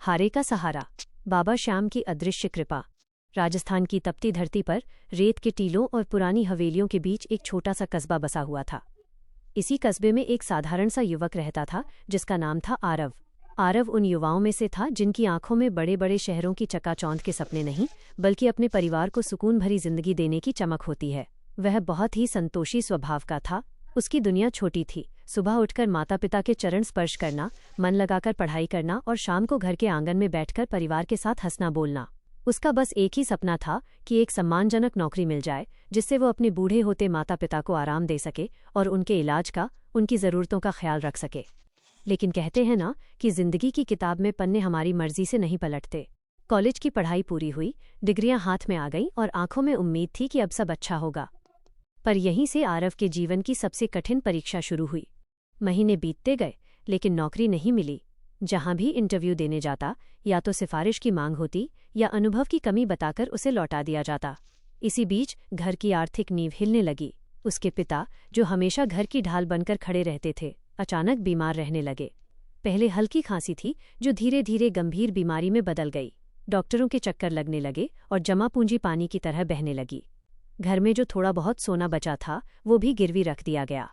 हारे का सहारा, बाबा श्याम की अदृश्य कृपा। राजस्थान की तपती धरती पर रेत के टीलों और पुरानी हवेलियों के बीच एक छोटा सा कस्बा बसा हुआ था। इसी कस्बे में एक साधारण सा युवक रहता था जिसका नाम था आरव। आरव उन युवाओं में से था जिनकी आंखों में बड़े बड़े शहरों की चकाचौंध के सपने नहीं, बल्कि अपने परिवार को सुकून भरी जिंदगी देने की चमक होती है। वह बहुत ही संतोषी स्वभाव का था। उसकी दुनिया छोटी थी। सुबह उठकर माता पिता के चरण स्पर्श करना, मन लगाकर पढ़ाई करना और शाम को घर के आंगन में बैठकर परिवार के साथ हंसना बोलना। उसका बस एक ही सपना था कि एक सम्मानजनक नौकरी मिल जाए जिससे वो अपने बूढ़े होते माता पिता को आराम दे सके और उनके इलाज का, उनकी ज़रूरतों का ख्याल रख सके। लेकिन कहते हैं ना कि जिंदगी की किताब में पन्ने हमारी मर्जी से नहीं पलटते। कॉलेज की पढ़ाई पूरी हुई, डिग्रियां हाथ में आ गईं और आंखों में उम्मीद थी कि अब सब अच्छा होगा। पर यहीं से आरव के जीवन की सबसे कठिन परीक्षा शुरू हुई। महीने बीतते गए लेकिन नौकरी नहीं मिली। जहां भी इंटरव्यू देने जाता, या तो सिफारिश की मांग होती या अनुभव की कमी बताकर उसे लौटा दिया जाता। इसी बीच घर की आर्थिक नींव हिलने लगी। उसके पिता, जो हमेशा घर की ढाल बनकर खड़े रहते थे, अचानक बीमार रहने लगे। पहले हल्की खांसी थी जो धीरे धीरे गंभीर बीमारी में बदल गई। डॉक्टरों के चक्कर लगने लगे और जमा पूंजी पानी की तरह बहने लगी। घर में जो थोड़ा बहुत सोना बचा था वो भी गिरवी रख दिया गया।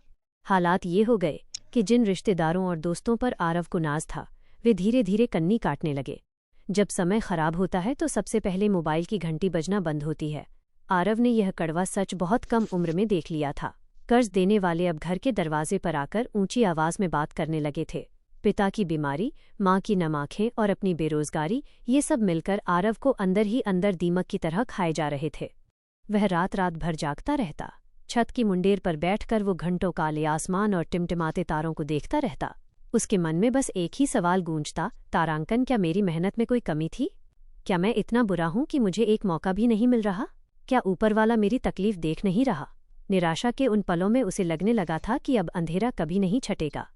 हालात ये हो गए कि जिन रिश्तेदारों और दोस्तों पर आरव को नाज था, वे धीरे धीरे कन्नी काटने लगे। जब समय खराब होता है तो सबसे पहले मोबाइल की घंटी बजना बंद होती है। आरव ने यह कड़वा सच बहुत कम उम्र में देख लिया था। कर्ज देने वाले अब घर के दरवाजे पर आकर ऊंची आवाज में बात करने लगे थे। पिता की बीमारी, माँ की नम आंखें और अपनी बेरोजगारी, ये सब मिलकर आरव को अंदर ही अंदर दीमक की तरह खाए जा रहे थे। वह रात रात भर जागता रहता। छत की मुंडेर पर बैठकर वो घंटों काले आसमान और टिमटिमाते तारों को देखता रहता। उसके मन में बस एक ही सवाल गूंजता, तारांकन, क्या मेरी मेहनत में कोई कमी थी? क्या मैं इतना बुरा हूं कि मुझे एक मौका भी नहीं मिल रहा? क्या ऊपर वाला मेरी तकलीफ देख नहीं रहा? निराशा के उन पलों में उसे लगने लगा था कि अब अंधेरा कभी नहीं छटेगा।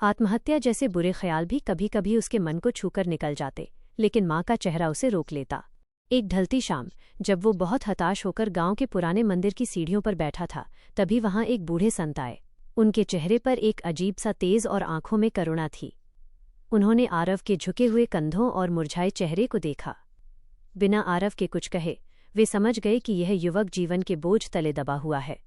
आत्महत्या जैसे बुरे ख्याल भी कभी कभी उसके मन को छूकर निकल जाते, लेकिन माँ का चेहरा उसे रोक लेता। एक ढलती शाम, जब वो बहुत हताश होकर गांव के पुराने मंदिर की सीढ़ियों पर बैठा था, तभी वहां एक बूढ़े संत आए। उनके चेहरे पर एक अजीब सा तेज और आंखों में करुणा थी। उन्होंने आरव के झुके हुए कंधों और मुरझाए चेहरे को देखा। बिना आरव के कुछ कहे वे समझ गए कि यह युवक जीवन के बोझ तले दबा हुआ है।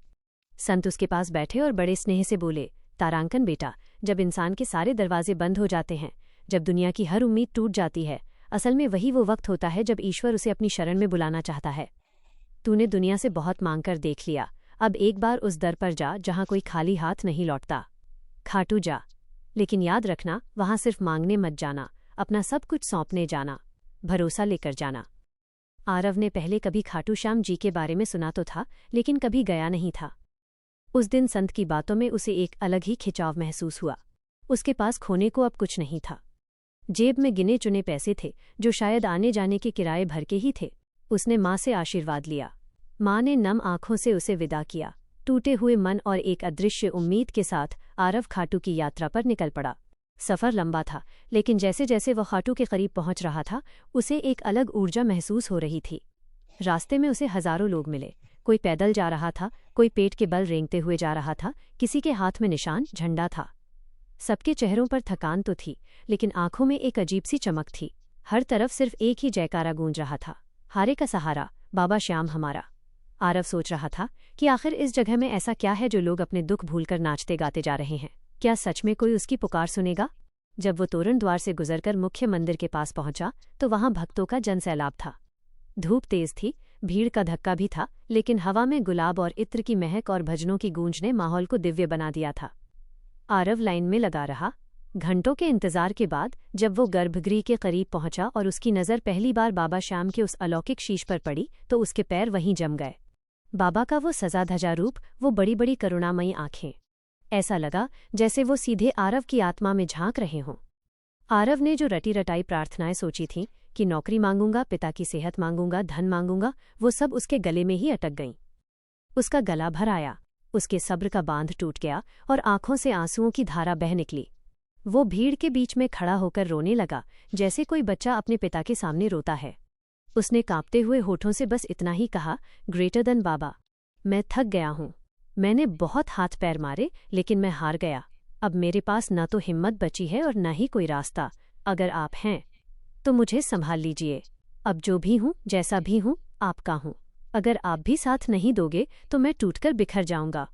संत उसके पास बैठे और बड़े स्नेह से बोले, तारांकन बेटा, जब इंसान के सारे दरवाजे बंद हो जाते हैं, जब दुनिया की हर उम्मीद टूट जाती है, असल में वही वो वक्त होता है जब ईश्वर उसे अपनी शरण में बुलाना चाहता है। तूने दुनिया से बहुत मांगकर देख लिया, अब एक बार उस दर पर जा जहां कोई खाली हाथ नहीं लौटता। खाटू जा, लेकिन याद रखना, वहां सिर्फ मांगने मत जाना, अपना सब कुछ सौंपने जाना, भरोसा लेकर जाना। आरव ने पहले कभी खाटू श्याम जी के बारे में सुना तो था, लेकिन कभी गया नहीं था। उस दिन संत की बातों में उसे एक अलग ही खिंचाव महसूस हुआ। उसके पास खोने को अब कुछ नहीं था। जेब में गिने चुने पैसे थे जो शायद आने जाने के किराए भर के ही थे। उसने माँ से आशीर्वाद लिया। माँ ने नम आंखों से उसे विदा किया। टूटे हुए मन और एक अदृश्य उम्मीद के साथ आरव खाटू की यात्रा पर निकल पड़ा। सफ़र लंबा था, लेकिन जैसे जैसे वह खाटू के करीब पहुंच रहा था, उसे एक अलग ऊर्जा महसूस हो रही थी। रास्ते में उसे हजारों लोग मिले। कोई पैदल जा रहा था, कोई पेट के बल रेंगते हुए जा रहा था, किसी के हाथ में निशान, झंडा था। सबके चेहरों पर थकान तो थी, लेकिन आंखों में एक अजीब सी चमक थी। हर तरफ सिर्फ एक ही जयकारा गूंज रहा था, हारे का सहारा, बाबा श्याम हमारा। आरव सोच रहा था कि आखिर इस जगह में ऐसा क्या है जो लोग अपने दुख भूलकर नाचते गाते जा रहे हैं। क्या सच में कोई उसकी पुकार सुनेगा? जब वो तोरण द्वार से गुजरकर मुख्य मंदिर के पास पहुंचा तो वहां भक्तों का जनसैलाब था। धूप तेज थी, भीड़ का धक्का भी था, लेकिन हवा में गुलाब और इत्र की महक और भजनों की गूंज ने माहौल को दिव्य बना दिया था। आरव लाइन में लगा रहा। घंटों के इंतजार के बाद जब वो गर्भगृह के करीब पहुंचा और उसकी नज़र पहली बार बाबा श्याम के उस अलौकिक शीश पर पड़ी, तो उसके पैर वहीं जम गए। बाबा का वो सजा धजा रूप, वो बड़ी बड़ी करुणामयी आंखें, ऐसा लगा जैसे वो सीधे आरव की आत्मा में झांक रहे हों। आरव ने जो रटी रटाई प्रार्थनाएं सोची थीं कि नौकरी मांगूंगा, पिता की सेहत मांगूंगा, धन मांगूंगा, वो सब उसके गले में ही अटक गईं। उसका गला भर आया, उसके सब्र का बांध टूट गया और आंखों से आंसुओं की धारा बह निकली। वो भीड़ के बीच में खड़ा होकर रोने लगा, जैसे कोई बच्चा अपने पिता के सामने रोता है। उसने कांपते हुए होठों से बस इतना ही कहा, ग्रेटर देन बाबा, मैं थक गया हूँ। मैंने बहुत हाथ पैर मारे, लेकिन मैं हार गया। अब मेरे पास न तो हिम्मत बची है और न ही कोई रास्ता। अगर आप हैं तो मुझे संभाल लीजिए। अब जो भी हूँ, जैसा भी हूँ, आपका हूँ। अगर आप भी साथ नहीं दोगे तो मैं टूटकर बिखर जाऊंगा।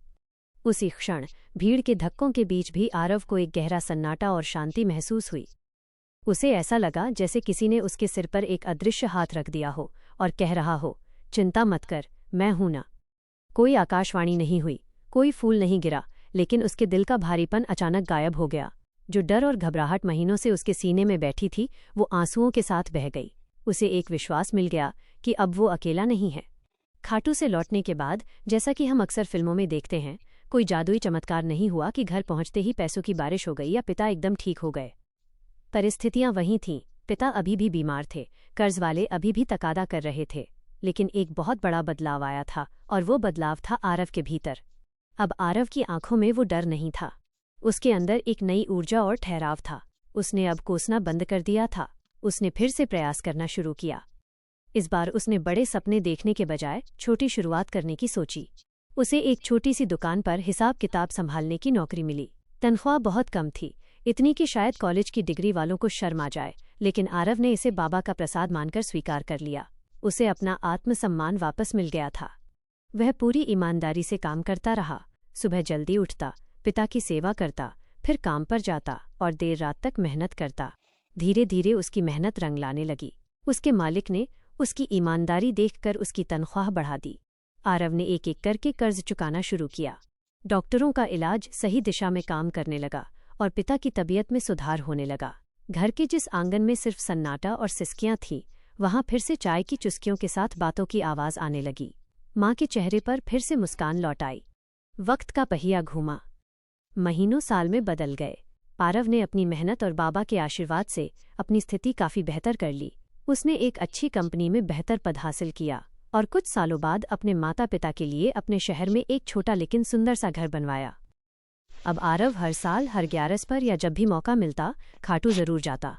उसी क्षण भीड़ के धक्कों के बीच भी आरव को एक गहरा सन्नाटा और शांति महसूस हुई। उसे ऐसा लगा जैसे किसी ने उसके सिर पर एक अदृश्य हाथ रख दिया हो और कह रहा हो, चिंता मत कर, मैं हूं ना। कोई आकाशवाणी नहीं हुई, कोई फूल नहीं गिरा, लेकिन उसके दिल का भारीपन अचानक गायब हो गया। जो डर और घबराहट महीनों से उसके सीने में बैठी थी, वो आंसुओं के साथ बह गई। उसे एक विश्वास मिल गया कि अब वो अकेला नहीं है। खाटू से लौटने के बाद, जैसा कि हम अक्सर फिल्मों में देखते हैं, कोई जादुई चमत्कार नहीं हुआ कि घर पहुंचते ही पैसों की बारिश हो गई या पिता एकदम ठीक हो गए। परिस्थितियां वहीं थीं, पिता अभी भी बीमार थे, कर्ज वाले अभी भी तकादा कर रहे थे, लेकिन एक बहुत बड़ा बदलाव आया था, और वो बदलाव था आरव के भीतर। अब आरव की आंखों में वो डर नहीं था, उसके अंदर एक नई ऊर्जा और ठहराव था। उसने अब कोसना बंद कर दिया था, उसने फिर से प्रयास करना शुरू किया। इस बार उसने बड़े सपने देखने के बजाय छोटी शुरुआत करने की सोची। उसे एक छोटी सी दुकान पर हिसाब किताब संभालने की नौकरी मिली। तनख्वाह बहुत कम थी, इतनी कि शायद कॉलेज की डिग्री वालों को शर्म आ जाए, लेकिन आरव ने इसे बाबा का प्रसाद मानकर स्वीकार कर लिया। उसे अपना आत्मसम्मान वापस मिल गया था। वह पूरी ईमानदारी से काम करता रहा। सुबह जल्दी उठता, पिता की सेवा करता, फिर काम पर जाता और देर रात तक मेहनत करता। धीरे धीरे उसकी मेहनत रंग लाने लगी। उसके मालिक ने उसकी ईमानदारी देखकर उसकी तनख्वाह बढ़ा दी। आरव ने एक एक करके कर्ज चुकाना शुरू किया। डॉक्टरों का इलाज सही दिशा में काम करने लगा और पिता की तबीयत में सुधार होने लगा। घर के जिस आंगन में सिर्फ सन्नाटा और सिसकियां थीं, वहां फिर से चाय की चुस्कियों के साथ बातों की आवाज आने लगी। माँ के चेहरे पर फिर से मुस्कान लौट आई। वक्त का पहिया घूमा। महीनों साल में बदल गए। आरव ने अपनी मेहनत और बाबा के आशीर्वाद से अपनी स्थिति काफी बेहतर कर ली। उसने एक अच्छी कंपनी में बेहतर पद हासिल किया और कुछ सालों बाद अपने माता पिता के लिए अपने शहर में एक छोटा लेकिन सुंदर सा घर बनवाया। अब आरव हर साल हर 11 पर या जब भी मौका मिलता खाटू जरूर जाता।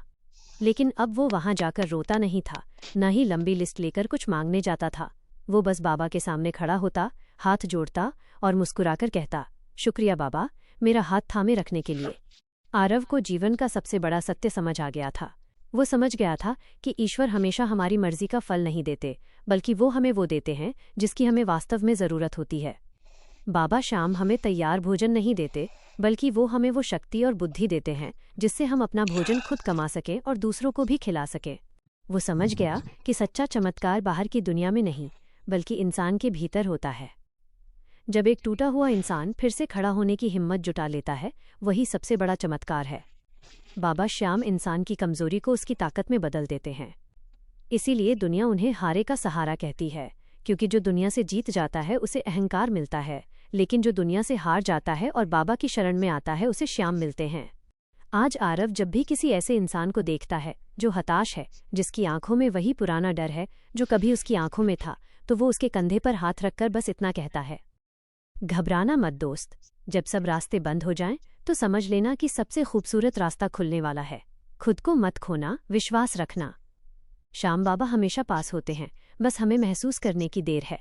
लेकिन अब वो वहां जाकर रोता नहीं था, न ही लंबी लिस्ट लेकर कुछ मांगने जाता था। वो बस बाबा के सामने खड़ा होता, हाथ जोड़ता और मुस्कुराकर कहता, शुक्रिया बाबा, मेरा हाथ थामे रखने के लिए। आरव को जीवन का सबसे बड़ा सत्य समझ आ गया था। वो समझ गया था कि ईश्वर हमेशा हमारी मर्जी का फल नहीं देते, बल्कि वो हमें वो देते हैं जिसकी हमें वास्तव में ज़रूरत होती है। बाबा श्याम हमें तैयार भोजन नहीं देते, बल्कि वो हमें वो शक्ति और बुद्धि देते हैं जिससे हम अपना भोजन खुद कमा सकें और दूसरों को भी खिला सकें। वो समझ गया कि सच्चा चमत्कार बाहर की दुनिया में नहीं, बल्कि इंसान के भीतर होता है। जब एक टूटा हुआ इंसान फिर से खड़ा होने की हिम्मत जुटा लेता है, वही सबसे बड़ा चमत्कार है। बाबा श्याम इंसान की कमजोरी को उसकी ताकत में बदल देते हैं। इसीलिए दुनिया उन्हें हारे का सहारा कहती है, क्योंकि जो दुनिया से जीत जाता है उसे अहंकार मिलता है, लेकिन जो दुनिया से हार जाता है और बाबा की शरण में आता है उसे श्याम मिलते हैं। आज आरव जब भी किसी ऐसे इंसान को देखता है जो हताश है, जिसकी आंखों में वही पुराना डर है जो कभी उसकी आंखों में था, तो वो उसके कंधे पर हाथ रखकर बस इतना कहता है, घबराना मत दोस्त। जब सब रास्ते बंद हो जाएं, तो समझ लेना कि सबसे खूबसूरत रास्ता खुलने वाला है। खुद को मत खोना, विश्वास रखना। श्याम बाबा हमेशा पास होते हैं, बस हमें महसूस करने की देर है।